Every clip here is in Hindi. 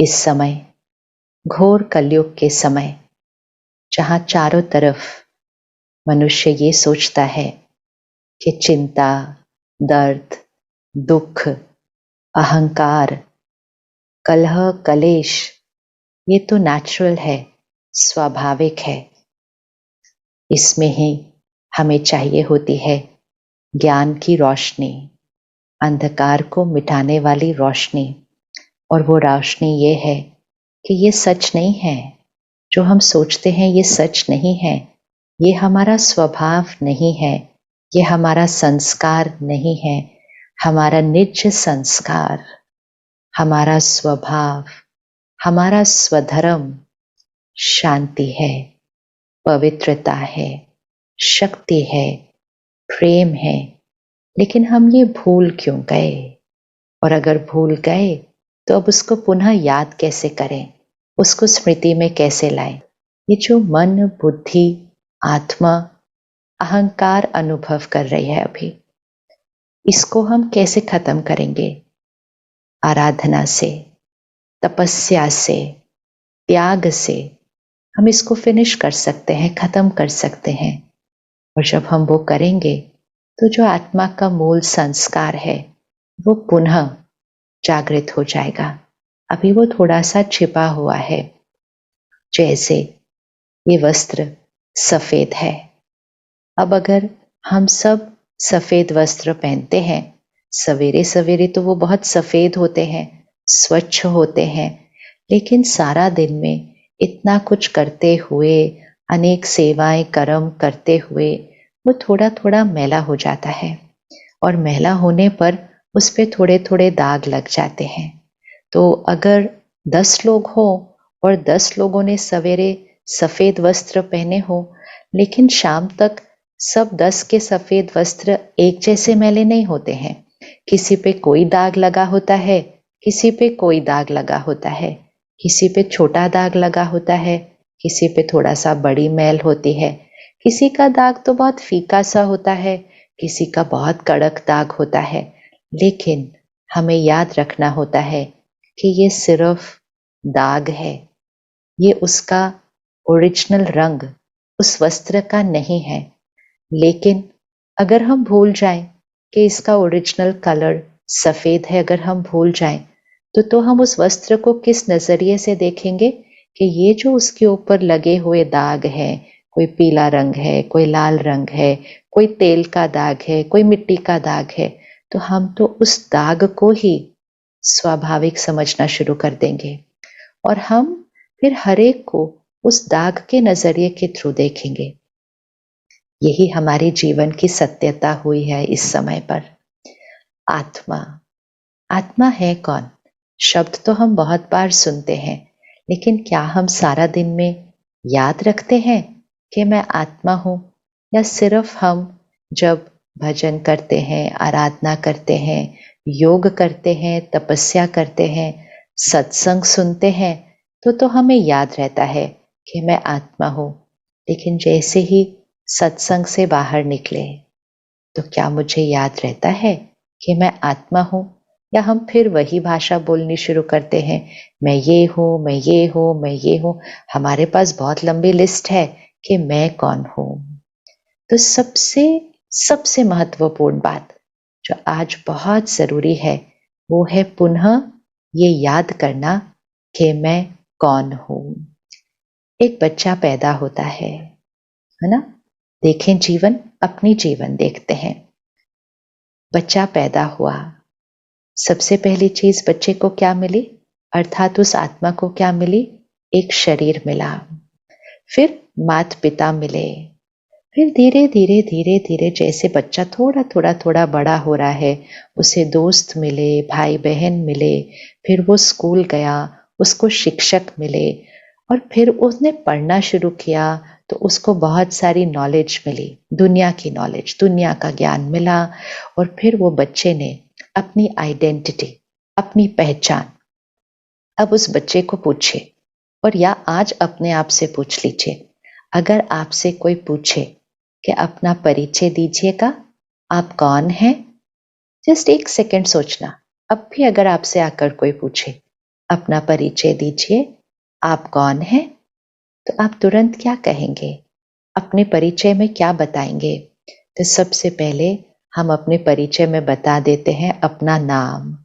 इस समय, घोर कलयुग के समय, जहां चारों तरफ मनुष्य ये सोचता है कि चिंता, दर्द, दुख, अहंकार, कलह, कलेश ये तो नेचुरल है, स्वाभाविक है। इसमें ही हमें चाहिए होती है ज्ञान की रोशनी, अंधकार को मिटाने वाली रोशनी। और वो रोशनी ये है कि ये सच नहीं है, जो हम सोचते हैं ये सच नहीं है, ये हमारा स्वभाव नहीं है, ये हमारा संस्कार नहीं है। हमारा निज संस्कार, हमारा स्वभाव, हमारा स्वधर्म शांति है, पवित्रता है, शक्ति है, प्रेम है। लेकिन हम ये भूल क्यों गए? और अगर भूल गए तो अब उसको पुनः याद कैसे करें, उसको स्मृति में कैसे लाएं? ये जो मन, बुद्धि, आत्मा, अहंकार अनुभव कर रही है अभी, इसको हम कैसे खत्म करेंगे? आराधना से, तपस्या से, त्याग से हम इसको फिनिश कर सकते हैं, खत्म कर सकते हैं। और जब हम वो करेंगे तो जो आत्मा का मूल संस्कार है वो पुनः जागृत हो जाएगा। अभी वो थोड़ा सा छिपा हुआ है। जैसे ये वस्त्र सफेद है, अब अगर हम सब सफेद वस्त्र पहनते हैं, सवेरे सवेरे तो वो बहुत सफेद होते हैं, स्वच्छ होते हैं, लेकिन सारा दिन में इतना कुछ करते हुए, अनेक सेवाएं कर्म करते हुए वो थोड़ा थोड़ा मैला हो जाता है। और मैला होने पर उस पे थोड़े थोड़े दाग लग जाते हैं। तो अगर 10 लोग हों और 10 लोगों ने सवेरे सफेद वस्त्र पहने हो, लेकिन शाम तक सब 10 के सफेद वस्त्र एक जैसे मैले नहीं होते हैं। किसी पे कोई दाग लगा होता है, किसी पे कोई दाग लगा होता है, किसी पे छोटा दाग लगा होता है, किसी पे थोड़ा सा बड़ी मैल होती है, किसी का दाग तो बहुत फीका सा होता है, किसी का बहुत कड़क दाग होता है। लेकिन हमें याद रखना होता है कि ये सिर्फ दाग है, ये उसका ओरिजिनल रंग उस वस्त्र का नहीं है। लेकिन अगर हम भूल जाएं कि इसका ओरिजिनल कलर सफेद है, अगर हम भूल जाएं तो हम उस वस्त्र को किस नजरिए से देखेंगे कि ये जो उसके ऊपर लगे हुए दाग हैं, कोई पीला रंग है, कोई लाल रंग है, कोई तेल का दाग है, कोई मिट्टी का दाग है, तो हम तो उस दाग को ही स्वाभाविक समझना शुरू कर देंगे। और हम फिर हरेक को उस दाग के नजरिए के थ्रू देखेंगे। यही हमारे जीवन की सत्यता हुई है इस समय पर। आत्मा, आत्मा है कौन? शब्द तो हम बहुत बार सुनते हैं, लेकिन क्या हम सारा दिन में याद रखते हैं कि मैं आत्मा हूं? या सिर्फ हम जब भजन करते हैं, आराधना करते हैं, योग करते हैं, तपस्या करते हैं, सत्संग सुनते हैं, तो हमें याद रहता है कि मैं आत्मा हूं। लेकिन जैसे ही सत्संग से बाहर निकले तो क्या मुझे याद रहता है कि मैं आत्मा हूं? या हम फिर वही भाषा बोलनी शुरू करते हैं, मैं ये हूं, मैं ये हूं, मैं ये हूं। हमारे पास बहुत लंबी लिस्ट है कि मैं कौन हूं। तो सबसे सबसे महत्वपूर्ण बात जो आज बहुत जरूरी है वो है पुनः ये याद करना कि मैं कौन हूं। एक बच्चा पैदा होता है ना? देखें जीवन, अपनी जीवन देखते हैं। बच्चा पैदा हुआ, सबसे पहली चीज बच्चे को क्या मिली? अर्थात उस आत्मा को क्या मिली? एक शरीर मिला। फिर माता पिता मिले। फिर धीरे धीरे धीरे धीरे जैसे बच्चा थोड़ा थोड़ा थोड़ा बड़ा हो रहा है, उसे दोस्त मिले, भाई बहन मिले, फिर वो स्कूल गया, उसको शिक्षक मिले, और फिर उसने पढ़ना शुरू किया तो उसको बहुत सारी नॉलेज मिली, दुनिया की नॉलेज, दुनिया का ज्ञान मिला। और फिर वो बच्चे ने अपनी आइडेंटिटी, अपनी पहचान, अब उस बच्चे को पूछे, और या आज अपने आप से पूछ लीजिए, अगर आपसे कोई पूछे कि अपना परिचय दीजिएगा, आप कौन हैं? जस्ट एक सेकंड सोचना। अब भी अगर आपसे आकर कोई पूछे अपना परिचय दीजिए, आप कौन हैं? तो आप तुरंत क्या कहेंगे? अपने परिचय में क्या बताएंगे? तो सबसे पहले हम अपने परिचय में बता देते हैं अपना नाम।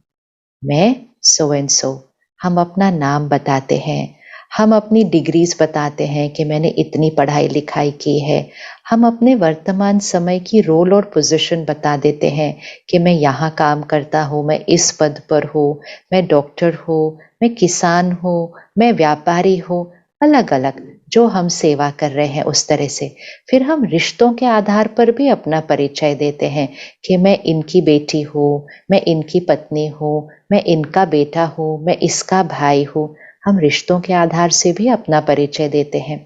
मैं सो एंड सो। हम अपना नाम बताते हैं। हम अपनी डिग्रीज बताते हैं कि मैंने इतनी पढ़ाई लिखाई की है। हम अपने वर्तमान समय की रोल और पोजीशन बता देते हैं कि मैं यहाँ काम करता हूँ, मैं इस पद पर हूँ, मैं डॉक्टर हूँ, मैं किसान हूँ, मैं व्यापारी हूँ। अलग अलग जो हम सेवा कर रहे हैं उस तरह से। फिर हम रिश्तों के आधार पर भी अपना परिचय देते हैं कि मैं इनकी बेटी हूँ, मैं इनकी पत्नी हूँ, मैं इनका बेटा हूँ, मैं इसका भाई हूँ। हम रिश्तों के आधार से भी अपना परिचय देते हैं।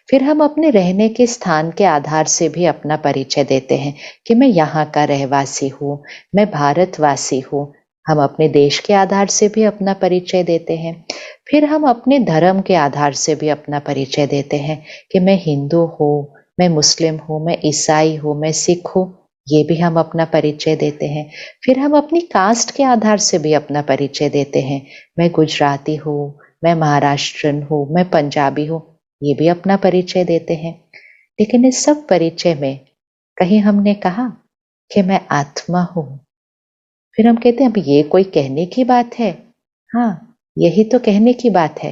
फिर हम अपने रहने के स्थान के आधार से भी अपना परिचय देते हैं कि मैं यहाँ का रहवासी हूँ, मैं भारतवासी हूँ। हम अपने देश के आधार से भी अपना परिचय देते हैं। फिर हम अपने धर्म के आधार से भी अपना परिचय देते हैं कि मैं हिंदू हूँ, मैं मुस्लिम हूँ, मैं ईसाई हूँ, मैं सिख हूँ। ये भी हम अपना परिचय देते हैं। फिर हम अपनी कास्ट के आधार से भी अपना परिचय देते हैं। मैं गुजराती हूँ, मैं महाराष्ट्रन हूँ, मैं पंजाबी हूँ। ये भी अपना परिचय देते हैं। लेकिन इस सब परिचय में कहीं हमने कहा कि मैं आत्मा हूँ। फिर हम कहते हैं अब ये कोई कहने की बात है? हाँ, यही तो कहने की बात है,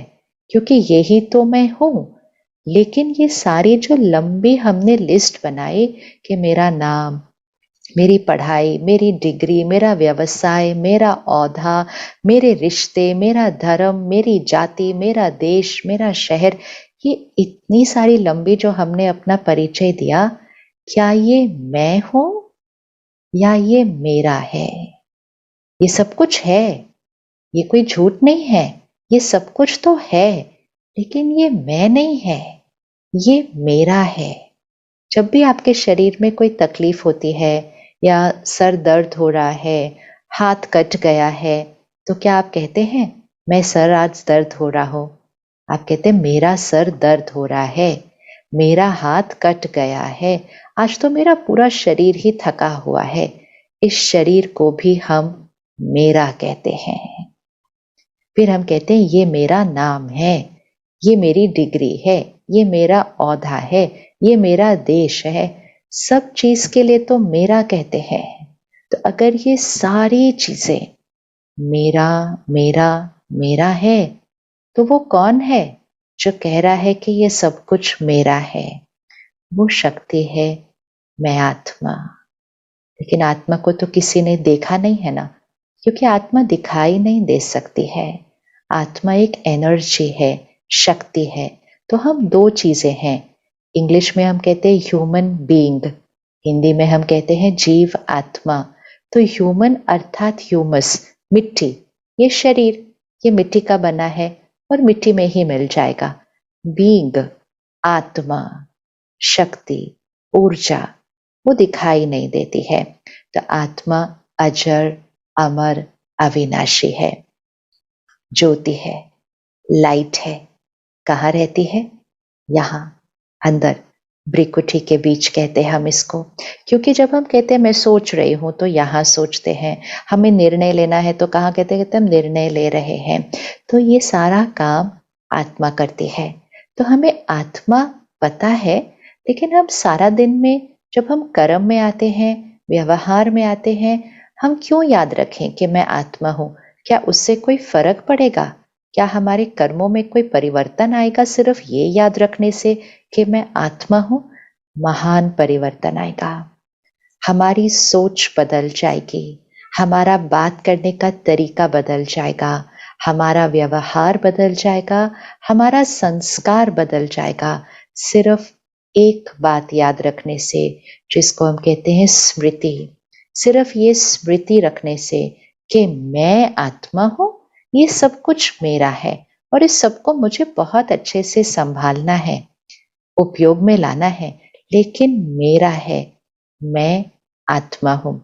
क्योंकि यही तो मैं हूँ। लेकिन ये सारी जो लंबी हमने लिस्ट बनाई कि मेरा नाम, मेरी पढ़ाई, मेरी डिग्री, मेरा व्यवसाय, मेरा औहदा, मेरे रिश्ते, मेरा धर्म, मेरी जाति, मेरा देश, मेरा शहर, ये इतनी सारी लंबी जो हमने अपना परिचय दिया, क्या ये मैं हूं या ये मेरा है? ये सब कुछ है, ये कोई झूठ नहीं है, ये सब कुछ तो है, लेकिन ये मैं नहीं है, ये मेरा है। जब भी आपके शरीर में कोई तकलीफ होती है या सर दर्द हो रहा है, हाथ कट गया है, तो क्या आप कहते हैं मैं सर आज दर्द हो रहा हो? आप कहते हैं मेरा सर दर्द हो रहा है, मेरा हाथ कट गया है, आज तो मेरा पूरा शरीर ही थका हुआ है। इस शरीर को भी हम मेरा कहते हैं। फिर हम कहते हैं ये मेरा नाम है, ये मेरी डिग्री है, ये मेरा औहदा है, ये मेरा देश है। सब चीज के लिए तो मेरा कहते हैं। तो अगर ये सारी चीजें मेरा मेरा मेरा है, तो वो कौन है जो कह रहा है कि ये सब कुछ मेरा है? वो शक्ति है, मैं आत्मा। लेकिन आत्मा को तो किसी ने देखा नहीं है ना, क्योंकि आत्मा दिखाई नहीं दे सकती है। आत्मा एक एनर्जी है, शक्ति है। तो हम दो चीजें हैं। इंग्लिश में हम कहते हैं ह्यूमन बीइंग, हिंदी में हम कहते हैं जीव आत्मा। तो ह्यूमन अर्थात ह्यूमस, मिट्टी, ये शरीर, ये मिट्टी का बना है और मिट्टी में ही मिल जाएगा। बीइंग, आत्मा, शक्ति, ऊर्जा, वो दिखाई नहीं देती है। तो आत्मा अजर, अमर, अविनाशी है, ज्योति है, लाइट है। कहाँ रहती है? यहाँ अंदर, भ्रिकुटी के बीच कहते हैं हम इसको। क्योंकि जब हम कहते हैं मैं सोच रही हूं, तो यहाँ सोचते हैं। हमें निर्णय लेना है तो कहाँ कहते हैं, कहते हम निर्णय ले रहे हैं। तो ये सारा काम आत्मा करती है। तो हमें आत्मा पता है, लेकिन हम सारा दिन में जब हम कर्म में आते हैं, व्यवहार में आते हैं, हम क्यों याद रखें कि मैं आत्मा हूं? क्या उससे कोई फर्क पड़ेगा? क्या हमारे कर्मों में कोई परिवर्तन आएगा सिर्फ ये याद रखने से कि मैं आत्मा हूं? महान परिवर्तन आएगा। हमारी सोच बदल जाएगी, हमारा बात करने का तरीका बदल जाएगा, हमारा व्यवहार बदल जाएगा, हमारा संस्कार बदल जाएगा, सिर्फ एक बात याद रखने से, जिसको हम कहते हैं स्मृति। सिर्फ ये स्मृति रखने से कि मैं आत्मा हूं, ये सब कुछ मेरा है और इस सबको मुझे बहुत अच्छे से संभालना है, उपयोग में लाना है, लेकिन मेरा है, मैं आत्मा हूं।